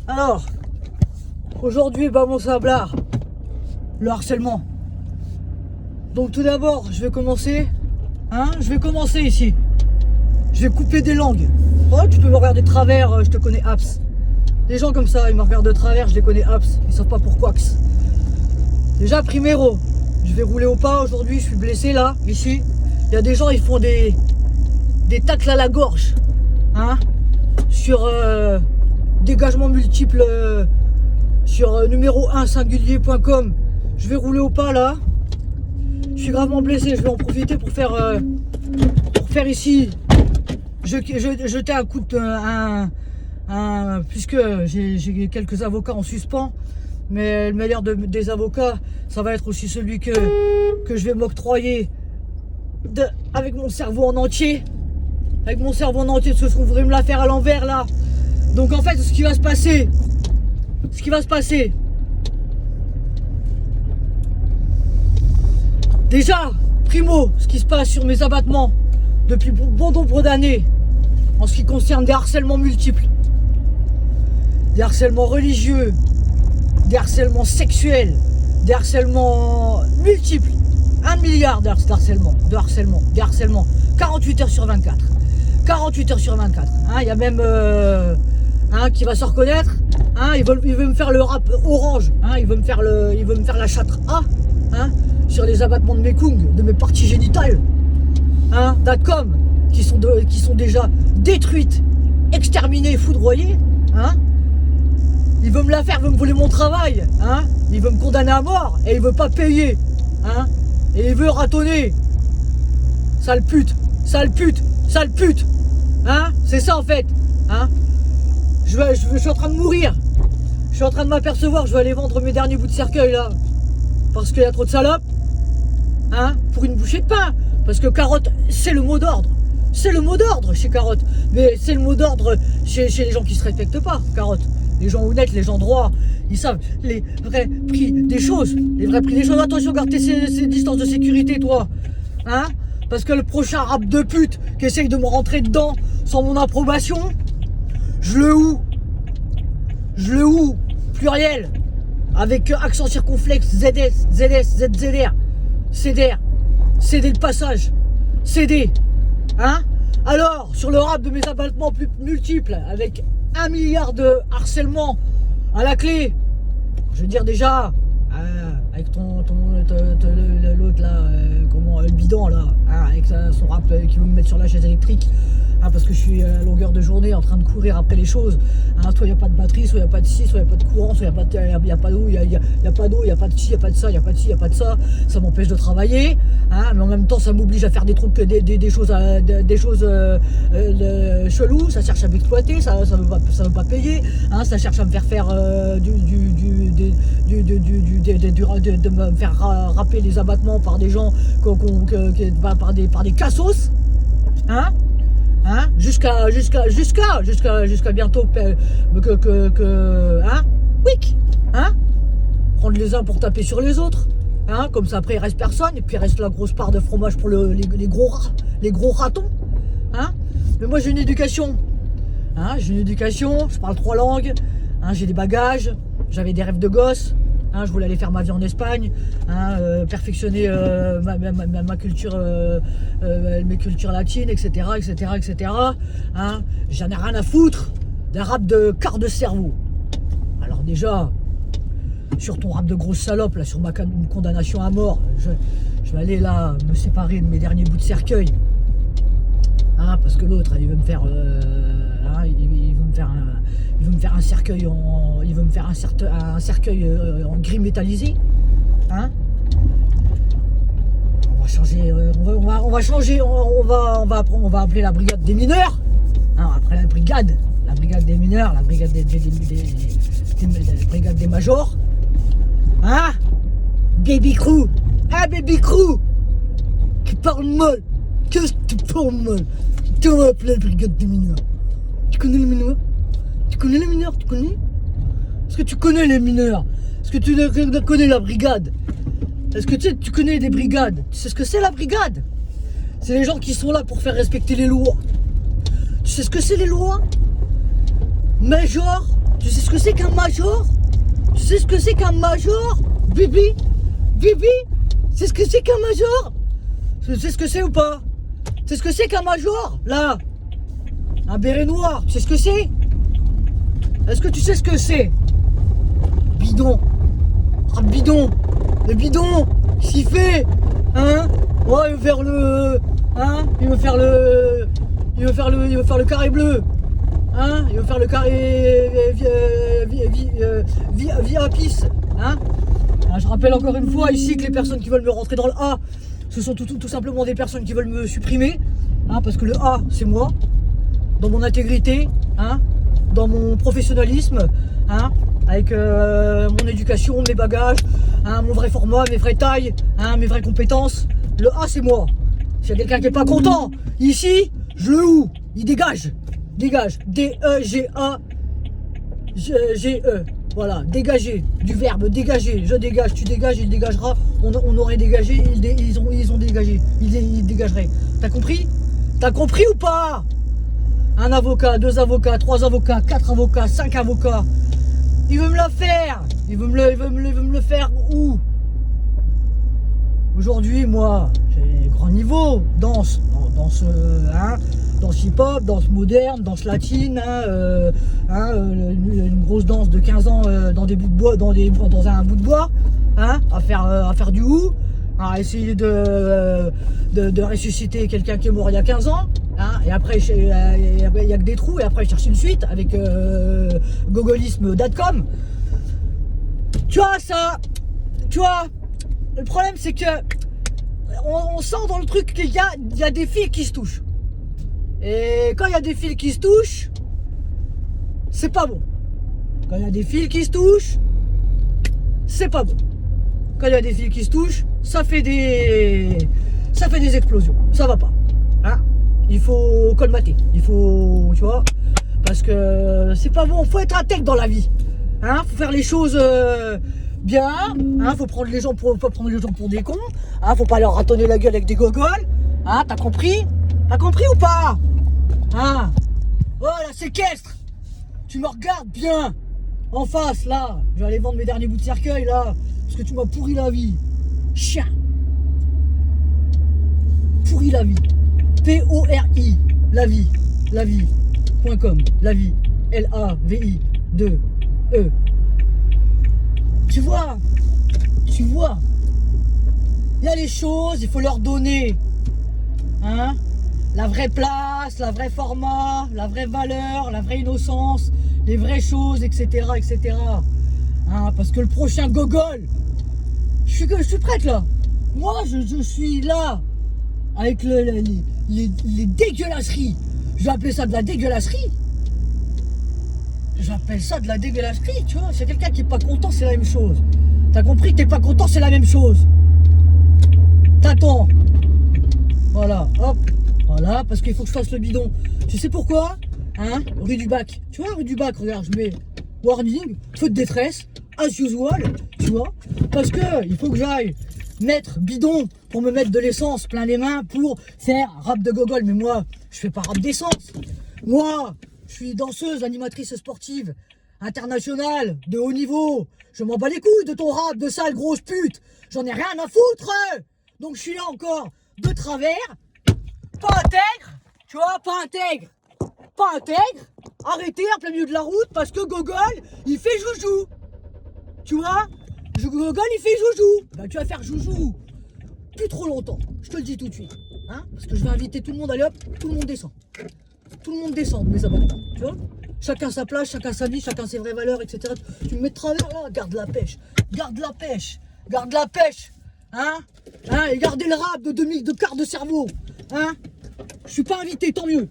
Alors, aujourd'hui, mon sablard, le harcèlement. Donc tout d'abord, je vais commencer ici. Je vais couper des langues. Oh, tu peux me regarder de travers, je te connais abs. Des gens comme ça, ils me regardent de travers, je les connais abs. Ils savent pas pourquoi. Déjà, primero, je vais rouler au pas aujourd'hui, je suis blessé là, ici. Il y a des gens, ils font des tacles à la gorge. Hein, sur dégagement multiple sur numéro 1 singulier.com. Je vais rouler au pas là. Je suis gravement blessé, je vais en profiter pour faire ici. Jeter un coup de puisque j'ai quelques avocats en suspens, mais le meilleur des avocats, ça va être aussi celui que je vais m'octroyer avec mon cerveau en entier. Avec mon cerveau en entier, ce qu'on voudrait me la faire à l'envers là. Donc en fait, ce qui va se passer, déjà, primo, ce qui se passe sur mes abattements depuis bon nombre d'années, en ce qui concerne des harcèlements multiples, des harcèlements religieux, des harcèlements sexuels, des harcèlements multiples, 1 milliard de harcèlements, 48 heures sur 24. 48 heures sur 24. Hein, il y a même qui va se reconnaître. Hein, il veut me faire le rap orange. Hein, il veut me faire la châtre A. Hein, sur les abattements de mes kungs, de mes parties génitales. Hein, .com qui sont déjà détruites, exterminées, foudroyées. Hein, il veut me la faire, il veut me voler mon travail. Hein, il veut me condamner à mort et il veut pas payer. Hein, et il veut ratonner. Sale pute, sale pute, sale pute. Hein, c'est ça en fait. Hein, je suis en train de mourir. Je suis en train de m'apercevoir. Je vais aller vendre mes derniers bouts de cercueil là, parce qu'il y a trop de salopes. Hein, pour une bouchée de pain. Parce que carotte, c'est le mot d'ordre. C'est le mot d'ordre chez carotte. Mais c'est le mot d'ordre chez les gens qui se respectent pas. Carotte. Les gens honnêtes, les gens droits, ils savent les vrais prix des choses. Les vrais prix des choses. Attention, garde ces distances de sécurité, toi. Hein, parce que le prochain rap de pute qui essaye de me rentrer dedans sans mon approbation, je le hou, pluriel, avec accent circonflexe, ZS, ZS, ZZR, CDR, CD le passage, CD, hein. Alors, sur le rap de mes abattements plus multiples, avec 1 milliard de harcèlement à la clé, je veux dire déjà, avec l'autre là, le bidon là, hein, avec son rap qui veut me mettre sur la chaise électrique, hein, parce que je suis à longueur de journée en train de courir après les choses, hein, soit il n'y a pas de batterie, soit il n'y a pas de ci, soit il n'y a pas de courant, soit il n'y a pas d'eau, il n'y a pas d'eau, il n'y a pas de ci, il n'y a pas de ça, il n'y a pas de ci, il n'y a pas de ça, ça m'empêche de travailler, hein, mais en même temps ça m'oblige à faire des trucs, des choses cheloues, ça cherche à m'exploiter, ça veut pas payer, hein, ça cherche à me faire de me faire rapper les abattements par des gens par des cassos, hein, jusqu'à bientôt hein, wick, hein, prendre les uns pour taper sur les autres, hein, comme ça après il reste personne et puis il reste la grosse part de fromage pour les gros ratons, hein. Mais moi j'ai une éducation, hein, je parle 3 langues, hein, j'ai des bagages, j'avais des rêves de gosse. Hein, je voulais aller faire ma vie en Espagne, hein, perfectionner ma culture, mes cultures latines, etc. Hein, j'en ai rien à foutre d'un rap de quart de cerveau. Alors déjà, sur ton rap de grosse salope, là, sur ma condamnation à mort, je vais aller là me séparer de mes derniers bouts de cercueil. Hein, parce que l'autre, il veut me faire... il veut me faire un cercueil un cercueil en gris métallisé, hein. On va changer, on va appeler la brigade des mineurs, hein, après la brigade des mineurs, la brigade brigade des majors, hein, baby crew, ah baby crew, qui parle mal, qu'est-ce que tu parles mal, tu vas appeler la brigade des mineurs. Tu connais les mineurs? Tu connais les mineurs? Tu connais? Est-ce que tu connais les mineurs? Est-ce que tu connais la brigade? Est-ce que tu connais des brigades? Tu sais ce que c'est la brigade? C'est les gens qui sont là pour faire respecter les lois. Tu sais ce que c'est les lois? Major, Tu sais ce que c'est qu'un major? Tu sais ce que c'est qu'un major? Bibi? Bibi? C'est ce que c'est qu'un major? Tu sais ce que c'est ou pas? Tu sais ce que c'est qu'un major? Là, un béret noir, tu sais ce que c'est? Est-ce que tu sais ce que c'est? Bidon. Ah, bidon. Le bidon. S'il fait. Hein? Ouais, il veut faire le. Hein? Il veut faire le. Il veut faire le carré bleu. Hein? Il veut faire le carré. Via pisse. Hein? Je rappelle encore une fois ici que les personnes qui veulent me rentrer dans le A, ce sont tout simplement des personnes qui veulent me supprimer. Hein? Parce que le A, c'est moi. Dans mon intégrité. Hein? Dans mon professionnalisme. Hein? Avec mon éducation, mes bagages, hein, mon vrai format, mes vraies tailles, hein, mes vraies compétences. Le A, c'est moi. S'il y a quelqu'un qui n'est pas content, ici, je le loue. Il dégage. Dégage. D-E-G-A-G-E. Voilà, dégager. Du verbe dégager. Je dégage, tu dégages, il dégagera. On aurait dégagé, ils ont dégagé. Ils dégageraient. T'as compris? T'as compris ou pas? Un avocat, 2 avocats, 3 avocats, 4 avocats, 5 avocats. Il veut me la faire. Il veut me le faire où? Aujourd'hui, moi, j'ai grand niveau. Danse hip-hop, danse moderne, danse latine, une grosse danse de 15 ans dans des bouts de bois, dans un bout de bois, hein, à faire du hou, à essayer de ressusciter quelqu'un qui est mort il y a 15 ans. Hein, et après, il n'y a que des trous, et après, je cherche une suite avec gogolisme.com. Tu vois, ça, tu vois, le problème, c'est que on sent dans le truc qu'il y a des fils qui se touchent. Et quand il y a des fils qui se touchent, c'est pas bon. Quand il y a des fils qui se touchent, c'est pas bon. Quand il y a des fils qui se touchent, ça fait des explosions. Ça va pas. Hein? Il faut colmater, il faut, tu vois, parce que c'est pas bon, faut être intègre dans la vie, hein, faut faire les choses bien, hein, faut prendre les gens pour des cons, hein, faut pas leur ratonner la gueule avec des gogoles, hein, t'as compris ou pas, hein? Oh la séquestre, tu me regardes bien, en face là, je vais aller vendre mes derniers bouts de cercueil là, parce que tu m'as pourri la vie, chien, pourri la vie. P-O-R-I, la vie.com, la vie, L-A-V-I, 2, E. Tu vois, il y a les choses, il faut leur donner, hein, la vraie place, la vraie format, la vraie valeur, la vraie innocence, les vraies choses, etc., etc. Hein, parce que le prochain gogol, je suis prête là, moi je suis là, avec les dégueulasseries. Je vais appeler ça de la dégueulasserie. J'appelle ça de la dégueulasserie, tu vois. C'est quelqu'un qui est pas content, c'est la même chose. T'as compris? T'es pas content, c'est la même chose. T'attends. Voilà, hop. Voilà, parce qu'il faut que je fasse le bidon. Tu sais pourquoi? Hein? Rue du Bac. Tu vois, rue du Bac, regarde, je mets warning, feu de détresse, as usual, tu vois. Parce que il faut que j'aille mettre bidon pour me mettre de l'essence plein les mains pour faire rap de gogol. Mais moi, je fais pas rap d'essence. Moi, je suis danseuse, animatrice sportive, internationale, de haut niveau. Je m'en bats les couilles de ton rap de sale grosse pute. J'en ai rien à foutre. Donc je suis là encore de travers. Pas intègre, tu vois, pas intègre. Pas intègre. Arrêtez en plein milieu de la route parce que gogol, il fait joujou. Tu vois? Gogol, il fait joujou. Ben, tu vas faire joujou plus trop longtemps. Je te le dis tout de suite. Hein? Parce que je vais inviter tout le monde. Allez hop, tout le monde descend. Tout le monde descend, mes amateurs. Tu vois? Chacun sa place, chacun sa vie, chacun ses vraies valeurs, etc. Tu me mets de travers là, garde la pêche. Garde la pêche. Garde la pêche. Hein? Hein? Et gardez le rap de quart de cerveau. Hein? Je suis pas invité, tant mieux.